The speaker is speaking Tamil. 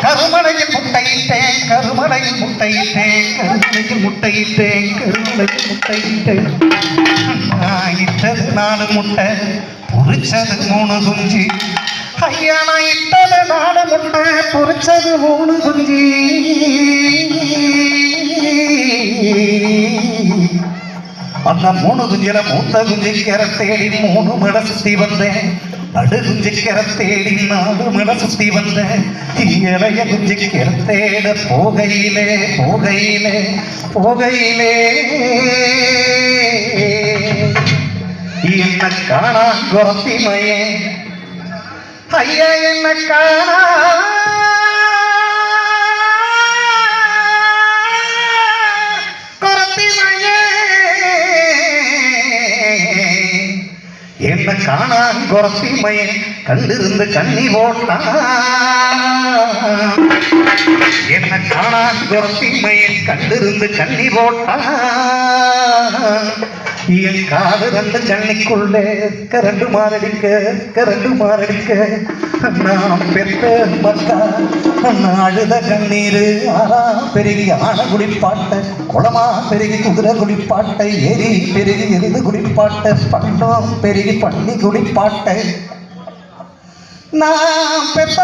கருமலையில் முட்டையிட்டேன் கருமலையில் முட்டையிட்டேன் கருமலையில் முட்டையிட்டேன் கருமலையில் முட்டையிட்டேன் நான் இட்டது 4 முட்டை பொரிச்சது 3 குஞ்சு ஐயா நான் இட்டது 4 முட்டை பொரிச்சது 3 குஞ்சு அந்த 3 குஞ்சில மூத்த குஞ்சிக்கிற தேடி 3 மட சுத்தி வந்தேன் அடு குஞ்சிக்கிற தேடி 4 மட சுத்தி வந்தேன் இளைய குஞ்சிக்கிற தேட போகையிலே போகையிலே போகையிலே என்ன காணா குரத்திமையே ஐயா என்ன காணா என்ன காணா குரத்திமையை கண்டிருந்து கண்ணி போட்டா என்ன காணா குரத்திமையை கண்டிருந்து கண்ணி போட்டா என் காது 2 கண்ணிக்குள்ளே கரண்டு மாரடிக்க நான் பெற்ற மக்கா நான் அழுத கண்ணீர் ஆறா பெருகி ஆன குடிப்பாட்ட குளமா பெருகி குதிரை குடிப்பாட்ட எரி பெருகி எரிது குடிப்பாட்ட பண்டம் பெருகி பண்ணி குடிப்பாட்ட நான் பெற்ற